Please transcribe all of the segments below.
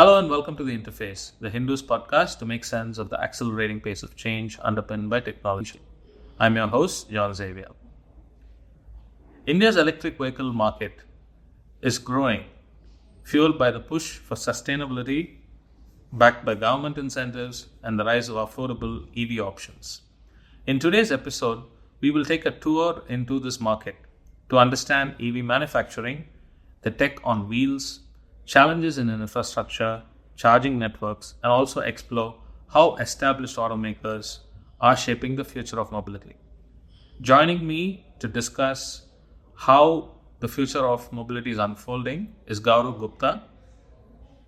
Hello and welcome to The Interface, the Hindus podcast to make sense of the accelerating pace of change underpinned by technology. I'm your host, Xavier. India's electric vehicle market is growing, fueled by the push for sustainability, backed by government incentives, and the rise of affordable EV options. In today's episode, we will take a tour into this market to understand EV manufacturing, the tech on wheels, challenges in infrastructure, charging networks, and also explore how established automakers are shaping the future of mobility. Joining me to discuss how the future of mobility is unfolding is Gaurav Gupta,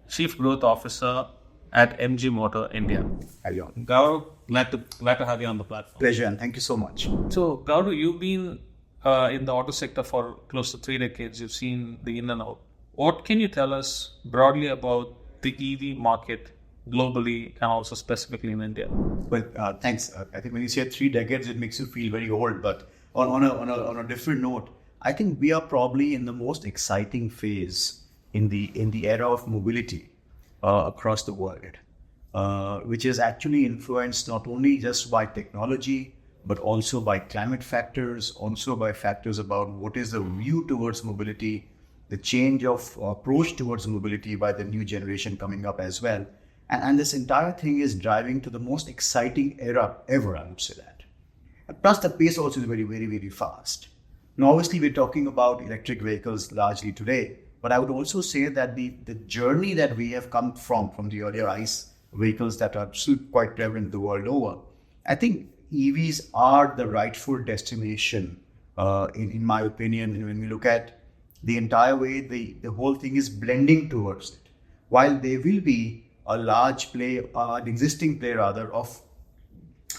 Chief Growth Officer at MG Motor India. Carry on. Gaurav, glad to have you on the platform. Pleasure, and thank you so much. So, Gaurav, you've been in the auto sector for close to 3 decades. You've seen the in and out. What can you tell us broadly about the EV market globally and also specifically in India? Well, thanks. I think when you say 3 decades, it makes you feel very old. But on a different note, I think we are probably in the most exciting phase in the era of mobility across the world, which is actually influenced not only just by technology, but also by climate factors, also by factors about what is the view towards mobility, the change of approach towards mobility by the new generation coming up as well. And this entire thing is driving to the most exciting era ever, I would say that. And plus the pace also is very, very, very fast. Now, obviously, we're talking about electric vehicles largely today, but I would also say that the journey that we have come from the earlier ICE vehicles that are still quite prevalent the world over, I think EVs are the rightful destination, in my opinion, when we look at the entire way the whole thing is blending towards it. While there will be a large play, an existing play rather, of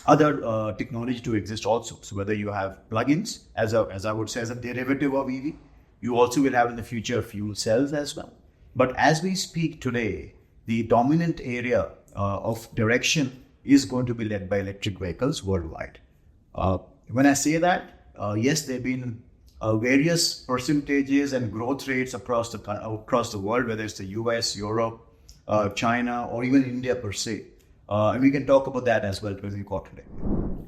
other technology to exist also. So whether you have plugins as I would say as a derivative of EV, you also will have in the future fuel cells as well. But as we speak today, the dominant area of direction is going to be led by electric vehicles worldwide. When I say that, yes, there have been various percentages and growth rates across the world, whether it's the US, Europe, China, or even India per se. And we can talk about that as well as we got today.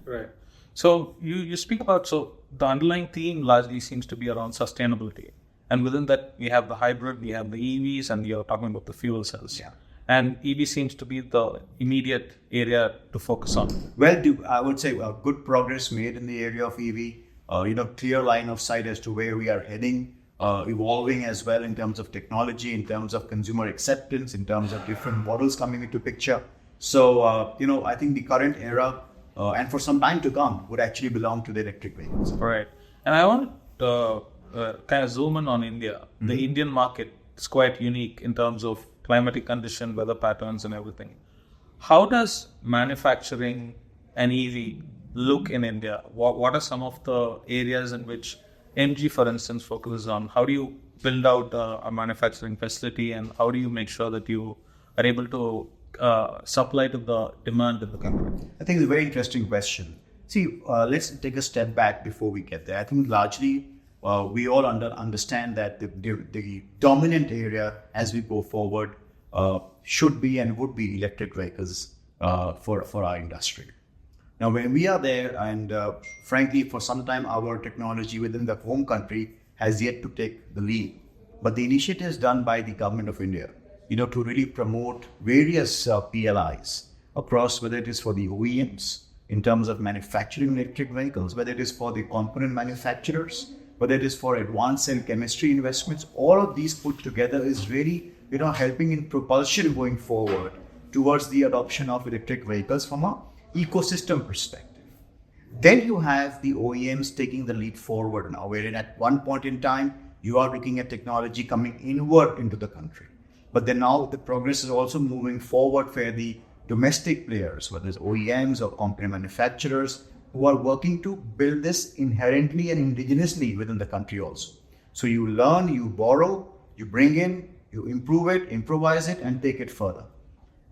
Right. So you speak about, so the underlying theme largely seems to be around sustainability. And within that, we have the hybrid, we have the EVs, and you're talking about the fuel cells. Yeah. And EV seems to be the immediate area to focus on. Well, I would say good progress made in the area of EV. Clear line of sight as to where we are heading, evolving as well in terms of technology, in terms of consumer acceptance, in terms of different models coming into picture. So, I think the current era, and for some time to come, would actually belong to the electric vehicles. Right. And I want to kind of zoom in on India. Mm-hmm. The Indian market is quite unique in terms of climatic condition, weather patterns, and everything. How does manufacturing an EV look in India? What are some of the areas in which MG, for instance, focuses on? How do you build out a manufacturing facility, and how do you make sure that you are able to supply to the demand in the country? I think it's a very interesting question. See, let's take a step back before we get there. I think largely we all understand that the dominant area as we go forward should be and would be electric vehicles for our industry. Now, when we are there, and frankly, for some time, our technology within the home country has yet to take the lead. But the initiatives done by the government of India, to really promote various PLIs across, whether it is for the OEMs in terms of manufacturing electric vehicles, whether it is for the component manufacturers, whether it is for advanced cell chemistry investments, all of these put together is really, helping in propulsion going forward towards the adoption of electric vehicles from a ecosystem perspective. Then you have the OEMs taking the lead forward now, wherein at one point in time, you are looking at technology coming inward into the country. But then now the progress is also moving forward for the domestic players, whether it's OEMs or component manufacturers, who are working to build this inherently and indigenously within the country also. So you learn, you borrow, you bring in, you improve it, improvise it, and take it further.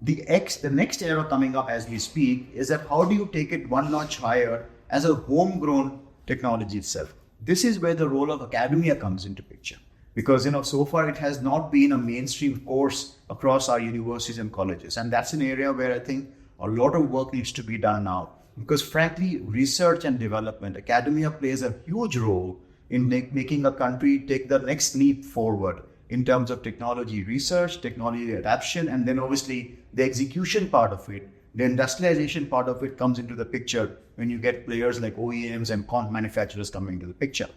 The next era coming up as we speak is that how do you take it one notch higher as a homegrown technology itself? This is where the role of academia comes into picture. because so far it has not been a mainstream course across our universities and colleges, and that's an area where I think a lot of work needs to be done now, because frankly, research and development, academia plays a huge role in making a country take the next leap forward in terms of technology research, technology adoption, and then obviously the execution part of it. The industrialization part of it comes into the picture when you get players like OEMs and comp manufacturers coming into the picture.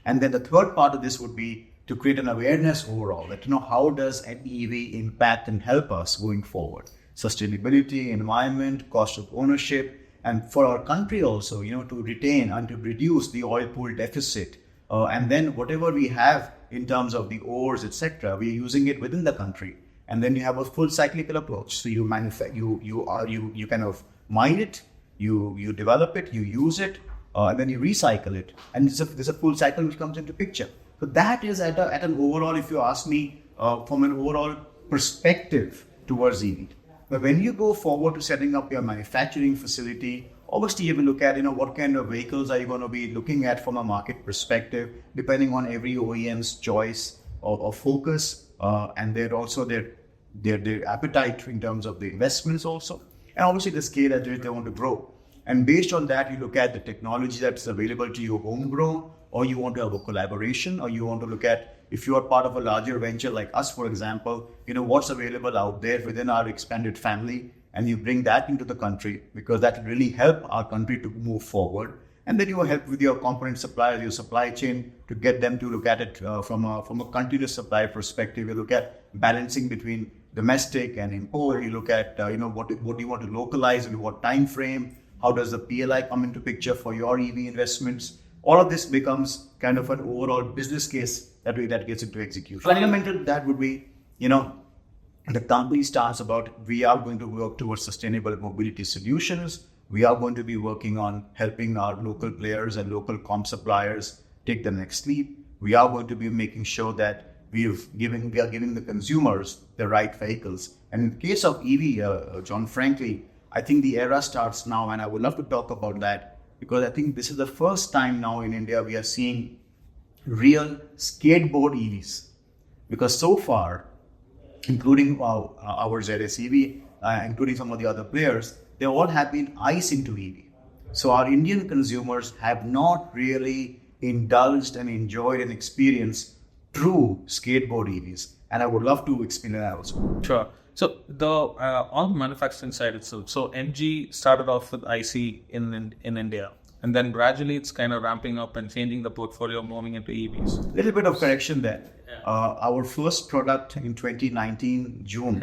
And then the third part of this would be to create an awareness overall that, how does an EV impact and help us going forward? Sustainability, environment, cost of ownership, and for our country also, to retain and to reduce the oil pool deficit. And then whatever we have in terms of the ores, etc., we're using it within the country. And then you have a full cyclical approach. So you you kind of mine it, you develop it, you use it, and then you recycle it. And there's a full cycle which comes into picture. So that is at an overall, if you ask me, from an overall perspective towards EV. But when you go forward to setting up your manufacturing facility, obviously you will look at, what kind of vehicles are you going to be looking at from a market perspective, depending on every OEM's choice or focus, and they're also their appetite in terms of the investments also, and obviously the scale at which they want to grow. And based on that, you look at the technology that's available to you homegrown, or you want to have a collaboration, or you want to look at, if you are part of a larger venture like us, for example, what's available out there within our expanded family, and you bring that into the country, because that will really help our country to move forward. And then you will help with your component suppliers, your supply chain, to get them to look at it from a continuous supply perspective. You look at balancing between domestic and import. You look at what do you want to localize in what time frame. How does the PLI come into picture for your EV investments? All of this becomes kind of an overall business case that gets into execution. Fundamental that would be, the company starts about, we are going to work towards sustainable mobility solutions. We are going to be working on helping our local players and local comp suppliers take the next leap. We are going to be making sure that we are giving the consumers the right vehicles. And in the case of EV, John, frankly, I think the era starts now, and I would love to talk about that, because I think this is the first time now in India we are seeing real skateboard EVs. Because so far, including our ZS EV, including some of the other players, they all have been ICE into EV. So our Indian consumers have not really indulged and enjoyed and experienced true skateboard EVs. And I would love to explain that also. Sure. So on the manufacturing side itself, so MG started off with IC in India, and then gradually it's kind of ramping up and changing the portfolio, moving into EVs. Little bit of correction there. Yeah. Our first product in 2019 June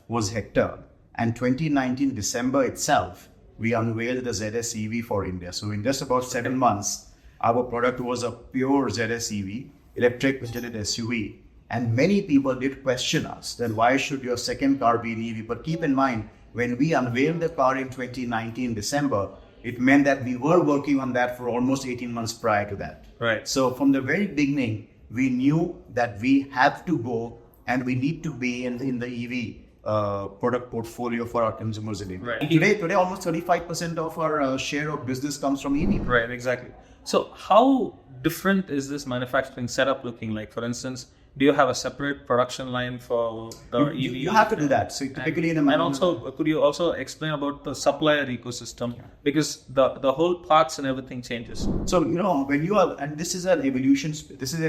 was Hector, and 2019 December itself we unveiled the ZS EV for India. So in just about 7 months, our product was a pure ZS EV, electric vehicle SUV. And many people did question us, then why should your second car be an EV? But keep in mind, when we unveiled the car in 2019 December, it meant that we were working on that for almost 18 months prior to that. Right. So from the very beginning, we knew that we have to go and we need to be in the EV product portfolio for our consumers in India. Right. Today, almost 35% of our share of business comes from EV. Right, exactly. So how different is this manufacturing setup looking like? For instance, do you have a separate production line for the EV? You have to do that. So typically and also, could you also explain about the supplier ecosystem? Because the whole parts and everything changes. So, when you are, and this is an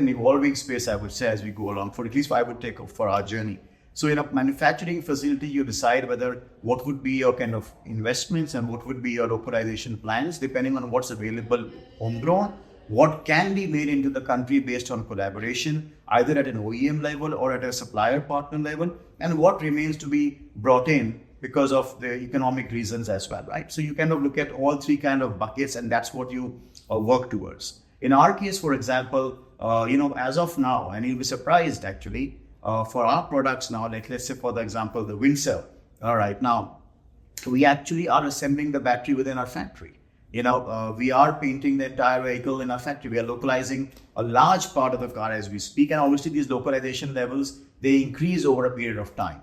evolving space, I would say, as we go along, for at least I would take for our journey. So in a manufacturing facility, you decide what would be your kind of investments and what would be your localization plans, depending on what's available homegrown, what can be made into the country based on collaboration, either at an OEM level or at a supplier partner level, and what remains to be brought in because of the economic reasons as well, right? So you kind of look at all three kind of buckets, and that's what you work towards. In our case, for example, as of now, and you'll be surprised actually, for our products now, like let's say for the example, the Windsor, all right, now we actually are assembling the battery within our factory. We are painting the entire vehicle in our factory. We are localizing a large part of the car as we speak. And obviously these localization levels, they increase over a period of time.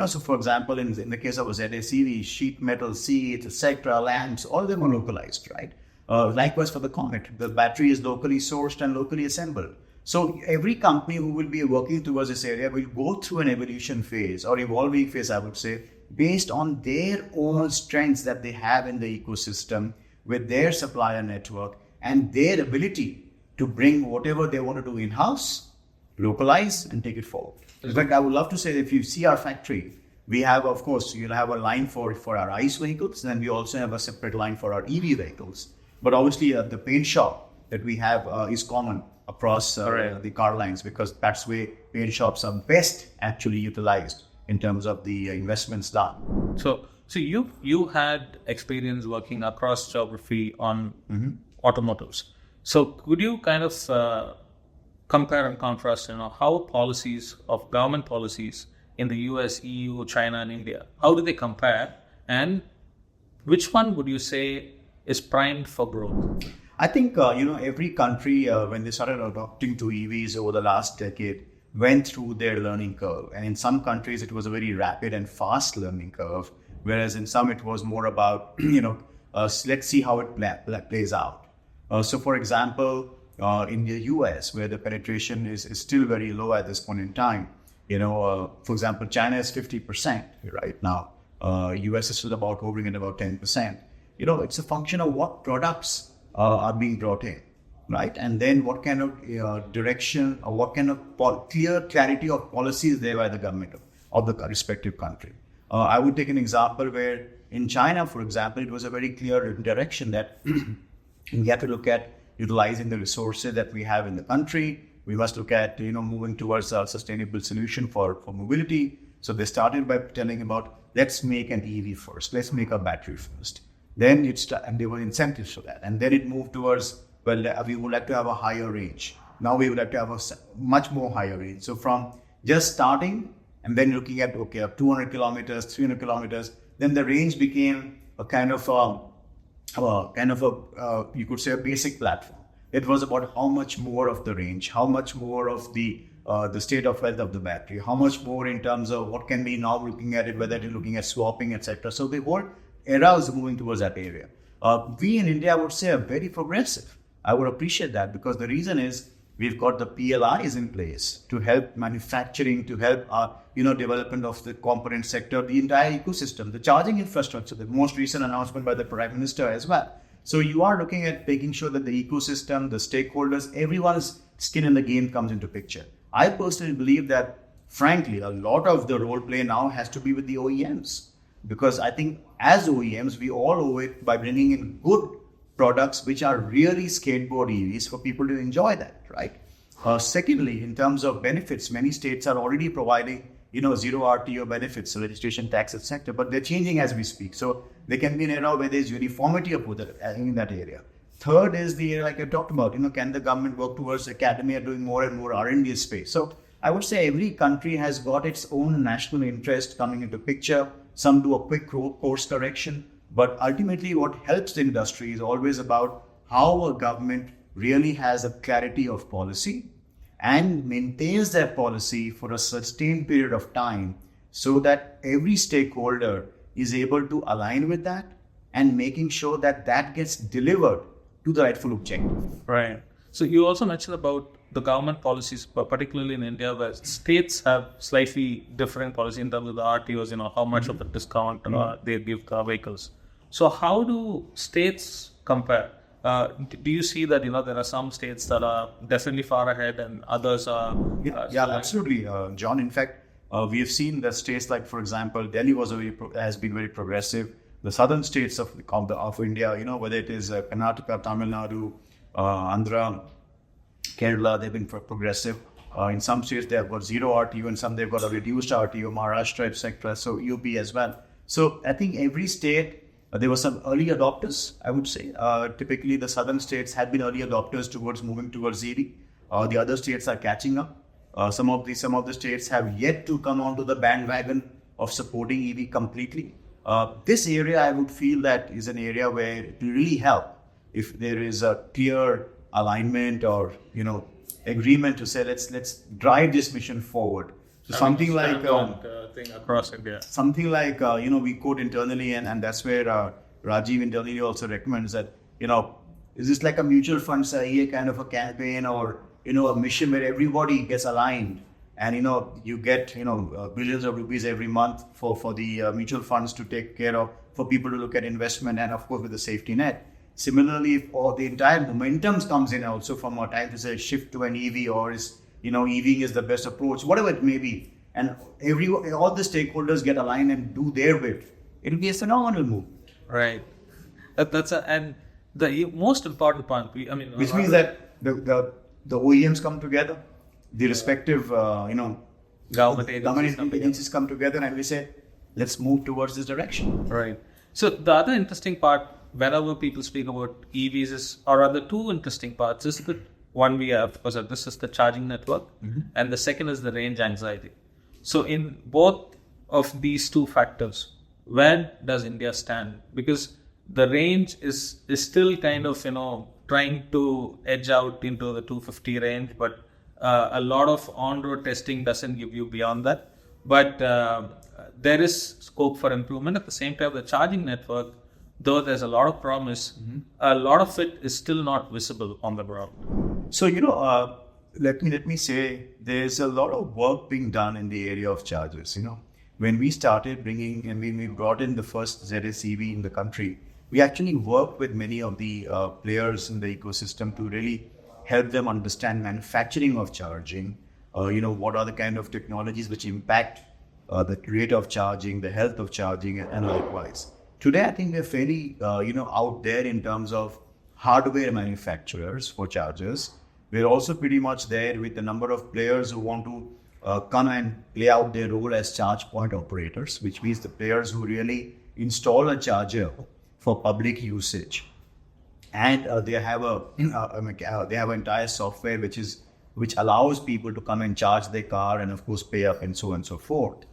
So for example, in the case of a ZSEV, sheet metal seats, etc., lamps, all of them are localized, right? Likewise for the Comet, the battery is locally sourced and locally assembled. So every company who will be working towards this area will go through an evolution phase or evolving phase, I would say, based on their own strengths that they have in the ecosystem with their supplier network and their ability to bring whatever they want to do in-house, localize, and take it forward. In fact, I would love to say if you see our factory, we have, of course, you'll have a line for our ICE vehicles, and then we also have a separate line for our EV vehicles. But obviously, the paint shop that we have is common across the car lines, because that's where paint shops are best actually utilized in terms of the investments done. So you had experience working across geography on automotives. So could you kind of compare and contrast, how policies of government policies in the US, EU, China, and India, how do they compare, and which one would you say is primed for growth? I think every country when they started adopting to EVs over the last decade went through their learning curve, and in some countries it was a very rapid and fast learning curve, whereas in some it was more about let's see how it plays out. So for example, in the US, where the penetration is still very low at this point in time, for example, China is 50% right now. US is still about hovering at about 10%. It's a function of what products are being brought in, right? And then what kind of direction or what kind of clear clarity of policy is there by the government of the respective country. I would take an example where in China, for example, it was a very clear direction that we have to look at utilizing the resources that we have in the country. We must look at, moving towards a sustainable solution for mobility. So they started by telling about, let's make an EV first. Let's make a battery first. Then and there were incentives for that. And then it moved towards, well, we would like to have a higher range. Now we would like to have a much more higher range. So from just starting and then looking at, 200 kilometers, 300 kilometers, then the range became a kind of you could say a basic platform. It was about how much more of the range, how much more of the state of health of the battery, how much more in terms of what can be now looking at it, whether you're looking at swapping, etc. So the whole era is moving towards that area. We in India, I would say, are very progressive. I would appreciate that, because the reason is we've got the PLIs in place to help manufacturing, to help development of the component sector, the entire ecosystem, the charging infrastructure, the most recent announcement by the Prime Minister as well. So you are looking at making sure that the ecosystem, the stakeholders, everyone's skin in the game comes into picture. I personally believe that, frankly, a lot of the role play now has to be with the OEMs, because I think as OEMs, we all owe it by bringing in good products which are really skateboard EVs for people to enjoy that, right? Secondly, in terms of benefits, many states are already providing zero RTO benefits, so registration, tax, etc. But they're changing as we speak. So there can be an era where there's uniformity in that area. Third is the area like I talked about, can the government work towards academia doing more and more R&D space? So I would say every country has got its own national interest coming into picture. Some do a quick course correction, but ultimately what helps the industry is always about how a government really has a clarity of policy and maintains that policy for a sustained period of time, so that every stakeholder is able to align with that and making sure that that gets delivered to the rightful objective. Right. So you also mentioned about the government policies, particularly in India, where states have slightly different policy in terms of the RTOs, how much of the discount they give car vehicles. So how do states compare? Do you see that there are some states that are definitely far ahead and others are? Yeah, absolutely, John. In fact, we have seen that states like, for example, Delhi has been very progressive. The southern states of India, whether it is Karnataka, Tamil Nadu, Andhra, Kerala, they've been progressive. In some states they have got zero RTO, and some they've got a reduced RTO, Maharashtra, etc. So UP as well. So I think every state. There were some early adopters, I would say. Typically, the southern states had been early adopters towards moving towards EV. The other states are catching up. Some of the states have yet to come onto the bandwagon of supporting EV completely. This area, I would feel that is an area where it will really help if there is a clear alignment or agreement to say let's drive this mission forward. So something like thing across India. Something like we quote internally, and that's where Rajiv internally also recommends that is this like a mutual fund kind of a campaign, or a mission where everybody gets aligned, and you get billions of rupees every month for the mutual funds to take care of, for people to look at investment, and of course with the safety net. Similarly, if all the entire momentum comes in also from a time to say shift to an EV, or is EV is the best approach, whatever it may be, and all the stakeholders get aligned and do their bit, it'll be a phenomenal move. Right. And the most important point, which means that the OEMs come together, the respective government agencies come together, and we say, let's move towards this direction. Right. So the other interesting part, whenever people speak about EVs, or other two interesting parts, is that one we have, because this is the charging network, and the second is the range anxiety. So in both of these two factors, where does India stand? Because the range is still kind of trying to edge out into the 250 range, but a lot of on-road testing doesn't give you beyond that. But there is scope for improvement. At the same time, the charging network, though there's a lot of promise, a lot of it is still not visible on the ground. So let me say, there's a lot of work being done in the area of chargers. When we started bringing, and when we brought in the first ZS EV in the country, we actually worked with many of the players in the ecosystem to really help them understand manufacturing of charging. What are the kind of technologies which impact the rate of charging, the health of charging, and likewise. Today, I think we're fairly, out there in terms of hardware manufacturers for chargers. We're also pretty much there with the number of players who want to come and play out their role as charge point operators, which means the players who really install a charger for public usage, and they have an entire software which allows people to come and charge their car and of course pay up and so on and so forth.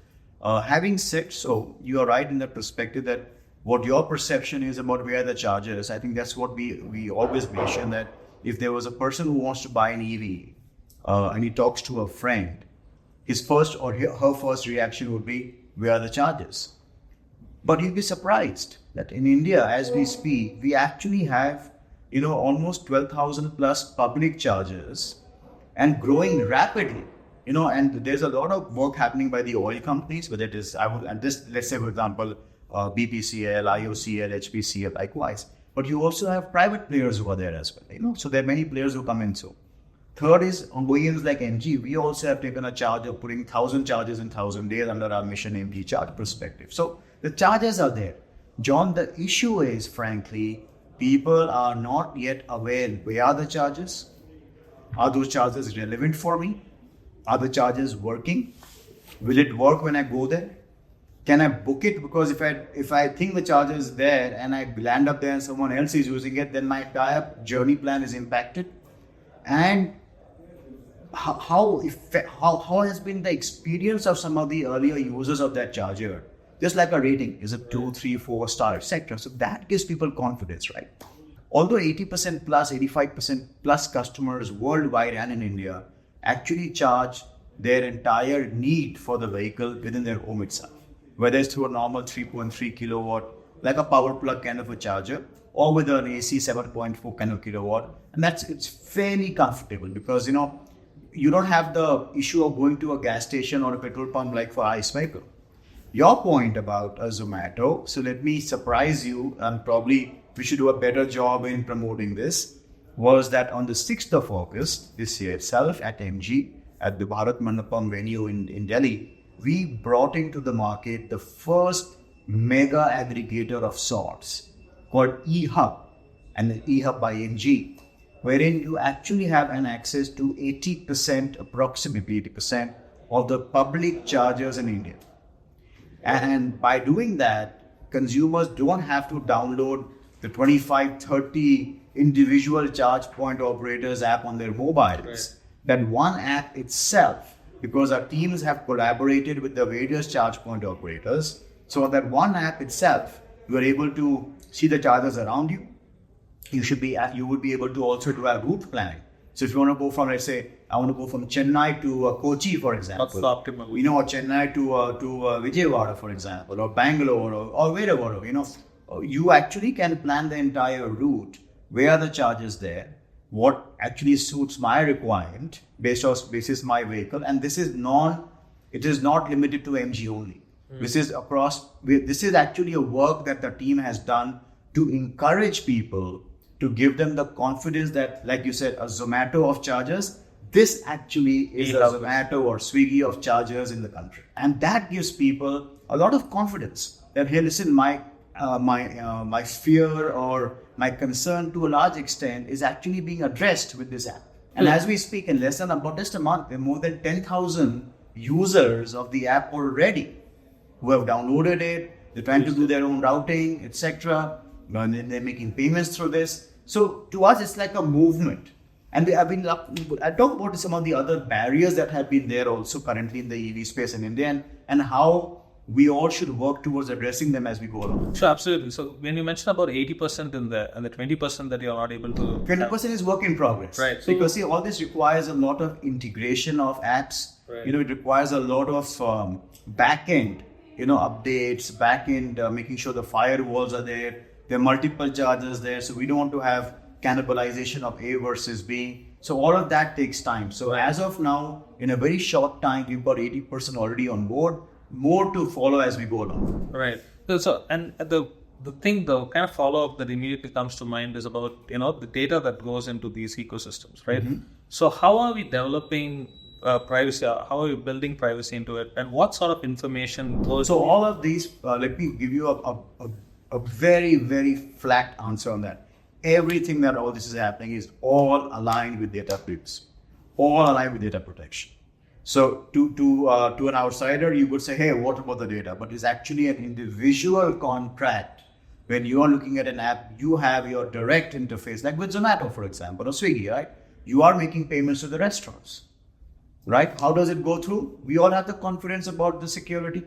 Having said so, you are right in the perspective that what your perception is about where the chargers. I think that's what we always mention, that if there was a person who wants to buy an EV and he talks to a friend, his first or her first reaction would be, where are the chargers? But you'd be surprised that in India, as we speak, we actually have almost 12,000 plus public chargers, and growing rapidly. And there's a lot of work happening by the oil companies, whether it is, let's say, for example, BPCL, IOCL, HPCL, likewise. But you also have private players who are there as well. So there are many players who come in. So third is on OEMs like MG. We also have taken a charge of putting 1,000 charges in 1,000 days under our mission MG charge perspective. So the charges are there. John, the issue is, frankly, people are not yet aware, where are the charges? Are those charges relevant for me? Are the charges working? Will it work when I go there? Can I book it? Because if I think the charger is there and I land up there and someone else is using it, then my entire journey plan is impacted. And how has been the experience of some of the earlier users of that charger? Just like a rating, is it 2, 3, 4 star, etc. So that gives people confidence, right? Although 80% plus, 85% plus customers worldwide and in India actually charge their entire need for the vehicle within their home itself, whether it's through a normal 3.3 kilowatt, like a power plug kind of a charger, or with an AC 7.4 kind of kilowatt. And it's fairly comfortable because, you don't have the issue of going to a gas station or a petrol pump like for ICE vehicle. Your point about a Zomato, so let me surprise you, and probably we should do a better job in promoting this, was that on the 6th of August this year itself at MG, at the Bharat Mandapam venue in Delhi, we brought into the market the first mega aggregator of sorts called eHub, and the eHub by MG, wherein you actually have an access to 80%, approximately 80% of the public chargers in India. And by doing that, consumers don't have to download the 25, 30 individual charge point operators app on their mobiles. Right. That one app itself, because our teams have collaborated with the various charge point operators, so that one app itself, you are able to see the chargers around you. You would be able to also do a route planning. So if you want to go from, let's say, I want to go from Chennai to Kochi, for example. That's optimal. Or Chennai to Vijayawada, for example, or Bangalore, or wherever, you actually can plan the entire route. Where are the charges there? what actually suits my requirement basis my vehicle. And it is not limited to MG only. This is this is actually a work that the team has done to encourage people, to give them the confidence that, like you said, a Zomato of chargers, this actually is a Zomato or Swiggy of chargers in the country. And that gives people a lot of confidence that, hey, listen, my fear or my concern to a large extent is actually being addressed with this app. And as we speak, in less than about just a month, there are more than 10,000 users of the app already who have downloaded it. They're trying to do their own routing, etc. And then they're making payments through this. So to us, it's like a movement. And I talk about some of the other barriers that have been there also currently in the EV space in India, and how we all should work towards addressing them as we go along. Sure, absolutely. So when you mentioned about 80% in there and the 20% that you're not able to... 20% is work in progress. Right. So because see, all this requires a lot of integration of apps. Right. It requires a lot of back-end, updates, back-end, making sure the firewalls are there. There are multiple chargers there. So we don't want to have cannibalization of A versus B. So all of that takes time. So as of now, in a very short time, we've got 80% already on board. More to follow as we go along. Right. So, and the kind of follow-up that immediately comes to mind is about, the data that goes into these ecosystems, right? Mm-hmm. So how are we developing privacy? How are we building privacy into it? And what sort of information goes... So all of these, let me give you a very, very flat answer on that. Everything that all this is happening is all aligned with data privacy, all aligned with data protection. So to an outsider, you would say, hey, what about the data? But it's actually an individual contract. When you are looking at an app, you have your direct interface, like with Zomato, for example, or Swiggy, right? You are making payments to the restaurants, right? How does it go through? We all have the confidence about the security.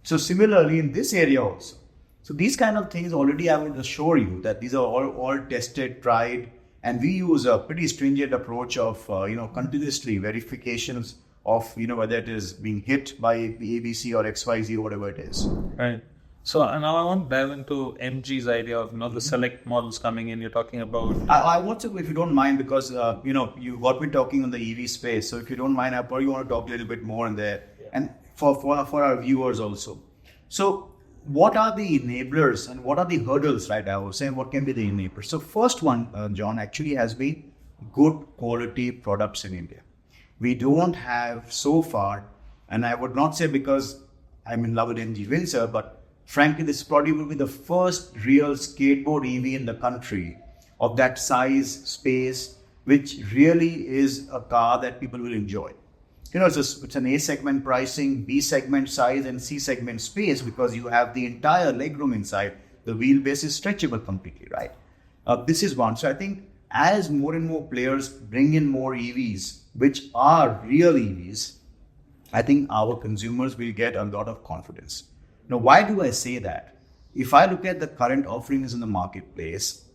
So similarly, in this area also. So these kind of things already, I would assure you that these are all tested, tried, and we use a pretty stringent approach of, continuously verifications of, whether it is being hit by the ABC or XYZ or whatever it is. Right. So now I want to dive into MG's idea of, the select models coming in. You're talking about... I want to, if you don't mind, because, you got me talking on the EV space. So if you don't mind, I probably want to talk a little bit more on there. Yeah. And for our viewers also. So what are the enablers and what are the hurdles, right? I was saying what can be the enablers. So first one, John, actually has been good quality products in India. We don't have so far, and I would not say because I'm in love with MG Windsor, but frankly, this probably will be the first real skateboard EV in the country of that size, space, which really is a car that people will enjoy. It's an A segment pricing, B segment size, and C segment space because you have the entire legroom inside. The wheelbase is stretchable completely, right? This is one. So I think as more and more players bring in more EVs, which are real EVs, I think our consumers will get a lot of confidence. Now, why do I say that? If I look at the current offerings in the marketplace,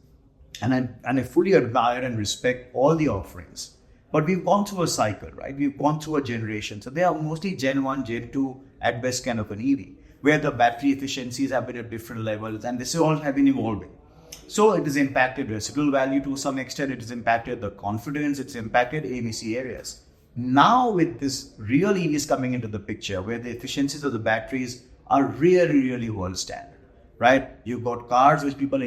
and I fully admire and respect all the offerings, but we've gone through a cycle, right? We've gone through a generation. So they are mostly Gen 1, Gen 2, at best kind of an EV, where the battery efficiencies have been at different levels, and this all have been evolving. So it has impacted residual value to some extent, it has impacted the confidence, it's impacted ABC areas. Now with this real EVs coming into the picture, where the efficiencies of the batteries are really, really world standard, right? You've got cars which people will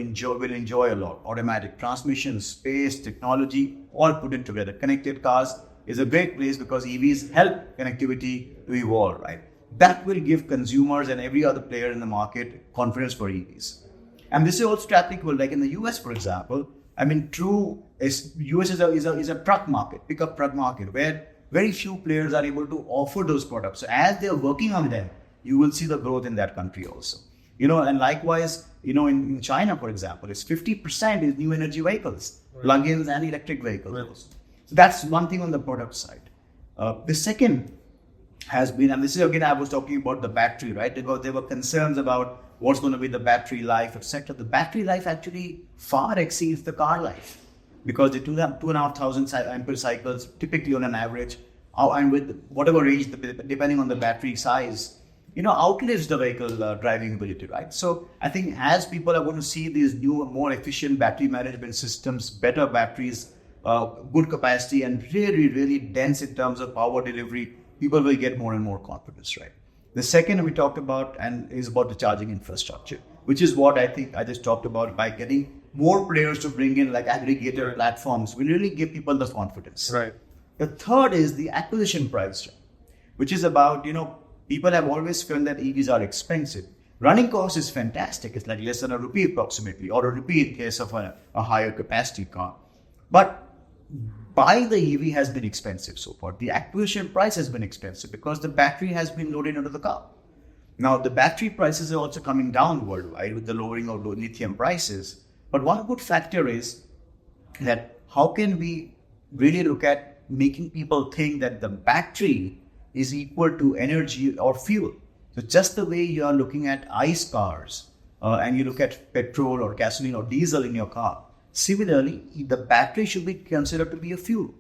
enjoy a lot. Automatic transmission, space, technology, all put in together. Connected cars is a great place because EVs help connectivity to evolve, right? That will give consumers and every other player in the market confidence for EVs. And this is also applicable, like in the US, for example. I mean, US is a truck market, pickup truck market, where very few players are able to offer those products. So as they're working on them, you will see the growth in that country also. And likewise, in China, for example, it's 50% is new energy vehicles, right. Plug-ins and electric vehicles. Right. So that's one thing on the product side. The second has been, and this is again, I was talking about the battery, right? Because there were concerns about what's going to be the battery life, etc. The battery life actually far exceeds the car life because the 2,500 ampere cycles typically on an average, and with whatever range, depending on the battery size, outlives the vehicle driving ability, right? So I think as people are going to see these new, more efficient battery management systems, better batteries, good capacity and really, really dense in terms of power delivery, people will get more and more confidence, right? The second we talked about and is about the charging infrastructure, which is what I think I just talked about. By getting more players to bring in like aggregator platforms will really give people the confidence. Right. The third is the acquisition price, which is about, people have always felt that EVs are expensive. Running cost is fantastic. It's like less than a rupee approximately, or a rupee in case of a higher capacity car. But buying the EV has been expensive so far. The acquisition price has been expensive because the battery has been loaded into the car. Now, the battery prices are also coming down worldwide with the lowering of lithium prices. But one good factor is that how can we really look at making people think that the battery is equal to energy or fuel? So just the way you are looking at ICE cars and you look at petrol or gasoline or diesel in your car, similarly, the battery should be considered to be a fuel.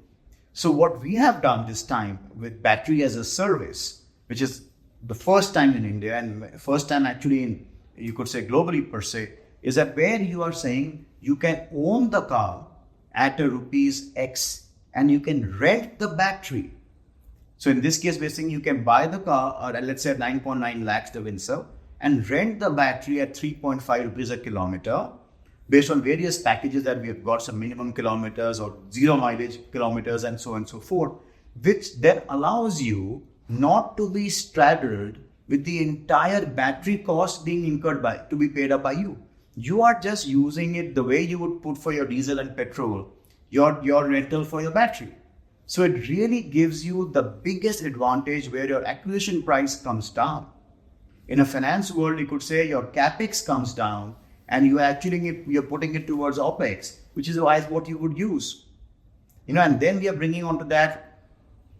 So what we have done this time with battery as a service, which is the first time in India and first time actually in, you could say globally per se, is that where you are saying you can own the car at a rupees X and you can rent the battery. So in this case, we're saying you can buy the car, or let's say 9.9 lakhs, the Windsor, and rent the battery at 3.5 rupees a kilometer, based on various packages that we have got, some minimum kilometers or zero mileage kilometers and so on and so forth, which then allows you not to be straddled with the entire battery cost being incurred to be paid up by you. You are just using it the way you would put for your diesel and petrol, your rental for your battery. So it really gives you the biggest advantage where your acquisition price comes down. In a finance world, you could say your capex comes down and you're putting it towards OPEX, which is what you would use. And then we are bringing onto that.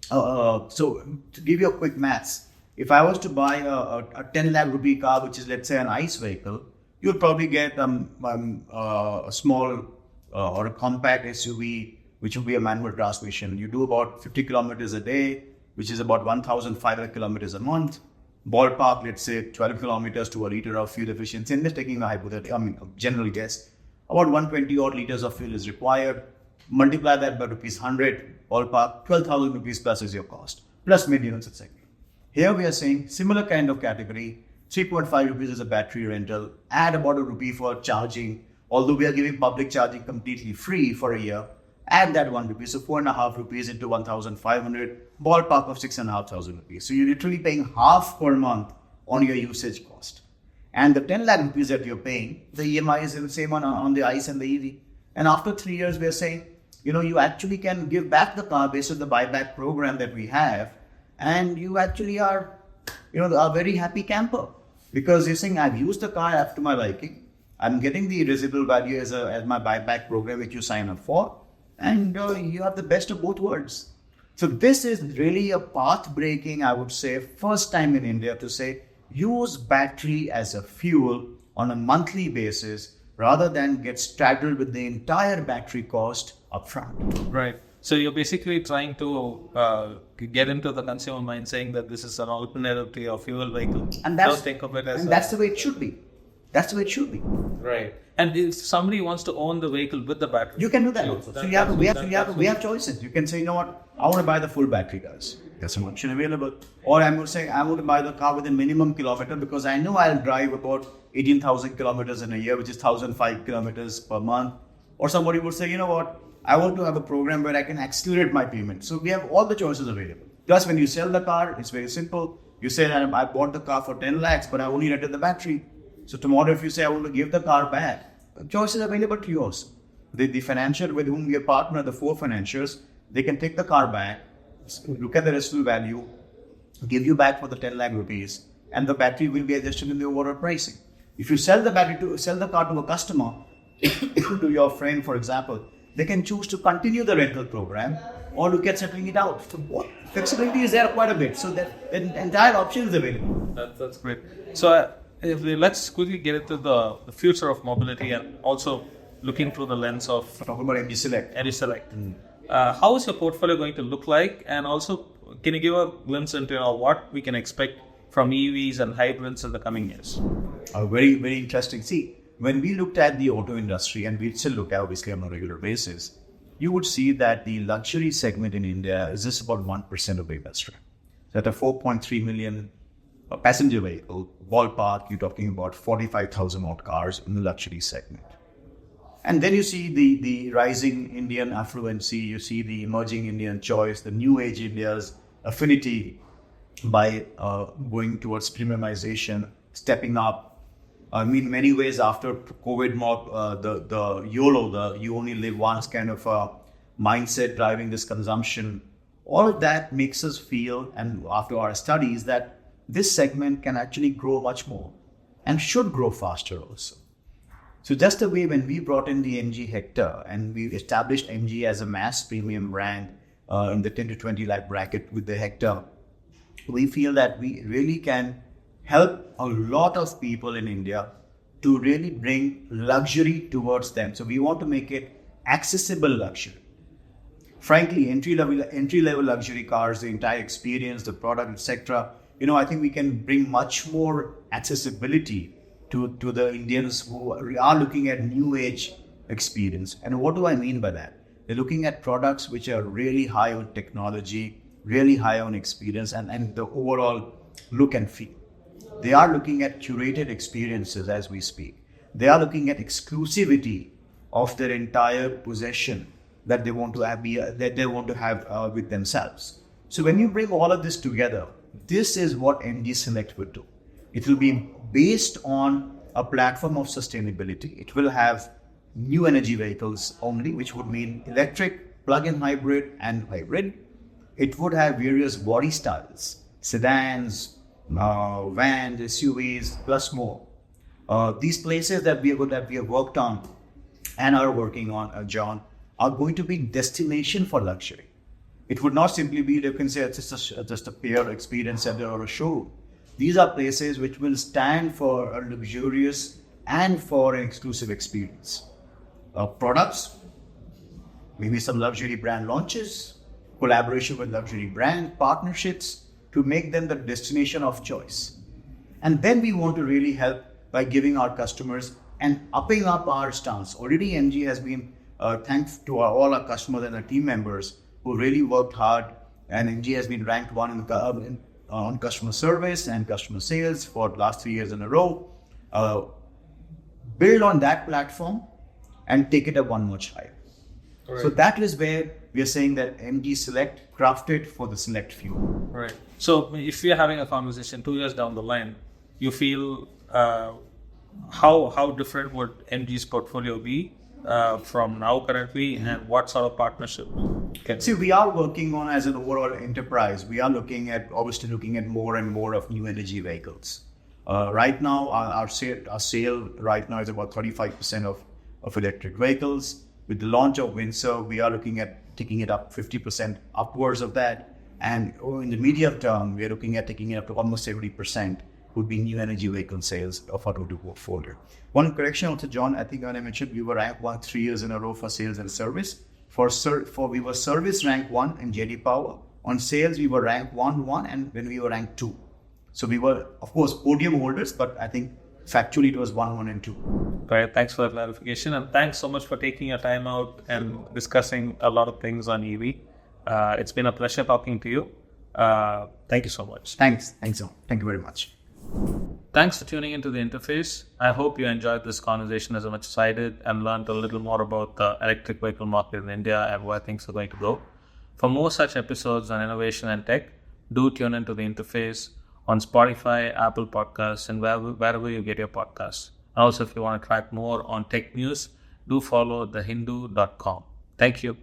So to give you a quick maths, if I was to buy a 10 lakh rupee car, which is let's say an ICE vehicle, you'll probably get a small or a compact SUV, which will be a manual transmission. You do about 50 kilometers a day, which is about 1,500 kilometers a month. Ballpark, let's say 12 kilometers to a liter of fuel efficiency. And just taking a general guess, about 120 odd liters of fuel is required. Multiply that by rupees 100, ballpark, 12,000 rupees plus is your cost, plus maintenance, etc. Here we are saying similar kind of category, 3.5 rupees is a battery rental, add about a rupee for charging, although we are giving public charging completely free for a year, add that 1 rupee, so 4.5 rupees into 1,500, ballpark of 6,500 rupees. So you're literally paying half per month on your usage cost. And the 10 lakh rupees that you're paying, the EMI is the same on the ICE and the EV. And after 3 years, we're saying, you actually can give back the car based on the buyback program that we have. And you actually are, a very happy camper. Because you're saying, I've used the car up to my liking. I'm getting the residual value as my buyback program, which you sign up for. And you have the best of both worlds. So this is really a path-breaking, I would say, first time in India to say, use battery as a fuel on a monthly basis rather than get straddled with the entire battery cost upfront. Right. So you're basically trying to get into the consumer mind saying that this is an alternative to your fuel vehicle. And don't think of it as that's the way it should be. That's the way it should be. Right. And if somebody wants to own the vehicle with the battery, you can do that also. So we have choices. You can say, I want to buy the full battery, guys. There's an option available. Or I'm going to say, I want to buy the car with a minimum kilometer because I know I'll drive about 18,000 kilometers in a year, which is 1,005 kilometers per month. Or somebody would say, I want to have a program where I can accelerate my payment. So we have all the choices available. Plus, when you sell the car, it's very simple. You say that I bought the car for 10 lakhs, but I only rented the battery. So tomorrow, if you say, I want to give the car back, the choice is available to yours. The financier with whom we partner, the 4 financiers, they can take the car back, look at the residual value, give you back for the 10 lakh rupees, and the battery will be adjusted in the overall pricing. If you sell the car to a customer, to your friend, for example, they can choose to continue the rental program or look at settling it out. So flexibility is there quite a bit. So that the entire option is available. That's great. So let's quickly get into the future of mobility and also looking through the lens of talking about MG Select. How is your portfolio going to look like? And also, can you give a glimpse into what we can expect from EVs and hybrids in the coming years? Very, very interesting. See, when we looked at the auto industry, and we still look at obviously on a regular basis, you would see that the luxury segment in India is just about 1% of the industry. So at a 4.3 million passenger vehicle ballpark, you're talking about 45,000 odd cars in the luxury segment. And then you see the rising Indian affluency, you see the emerging Indian choice, the new age India's affinity by going towards premiumization, stepping up. I mean, many ways after COVID, the YOLO, the you only live once kind of mindset driving this consumption, all of that makes us feel, and after our studies, that this segment can actually grow much more and should grow faster also. So just the way when we brought in the MG Hector and we established MG as a mass premium brand in the 10 to 20 lakh bracket with the Hector, we feel that we really can help a lot of people in India to really bring luxury towards them. So we want to make it accessible luxury. Frankly, entry-level luxury cars, the entire experience, the product, etc. I think we can bring much more accessibility to the Indians who are looking at new age experience. And what do I mean by that? They're looking at products which are really high on technology, really high on experience, and the overall look and feel. They are looking at curated experiences as we speak. They are looking at exclusivity of their entire possession that they want to have with themselves. So when you bring all of this together, this is what MG Select would do. It will be based on a platform of sustainability. It will have new energy vehicles only, which would mean electric, plug-in hybrid, and hybrid. It would have various body styles, sedans, vans, SUVs, plus more. These places that we have worked on and are working on, John, are going to be destination for luxury. It would not simply be, you can say, it's just a peer experience center or a showroom. These are places which will stand for a luxurious and for an exclusive experience. Products, maybe some luxury brand launches, collaboration with luxury brand partnerships to make them the destination of choice. And then we want to really help by giving our customers and upping up our stance. Already MG has been, thanks to all our customers and our team members who really worked hard, and MG has been ranked one on customer service and customer sales for the last 3 years in a row. Build on that platform and take it up one notch higher. Right. So that is where we are saying that MG Select crafted for the select few. Right. So if we are having a conversation 2 years down the line, you feel how different would MG's portfolio be from now currently, and what sort of partnership? See, we are working on, as an overall enterprise, we are obviously looking at more and more of new energy vehicles. Right now, our sale right now is about 35% of electric vehicles. With the launch of Windsor, we are looking at taking it up 50% upwards of that. And in the medium term, we are looking at taking it up to almost 70% would be new energy vehicle sales of our total portfolio. One correction also, John, I think when I mentioned we were ranked 1 3 years in a row for sales and service. We were service ranked 1 in JD Power. On sales, we were ranked 1, and when we were ranked 2. So we were, of course, podium holders, but I think factually it was 1, and 2. Right. Thanks for the clarification, and thanks so much for taking your time out and discussing a lot of things on EV. It's been a pleasure talking to you. Thank you so much. Thanks, John. Thank you very much. Thanks for tuning into The Interface. I hope you enjoyed this conversation as much as I did and learned a little more about the electric vehicle market in India and where things are going to go. For more such episodes on innovation and tech, do tune into The Interface on Spotify, Apple Podcasts, and wherever you get your podcasts. Also, if you want to track more on tech news, do follow thehindu.com. Thank you.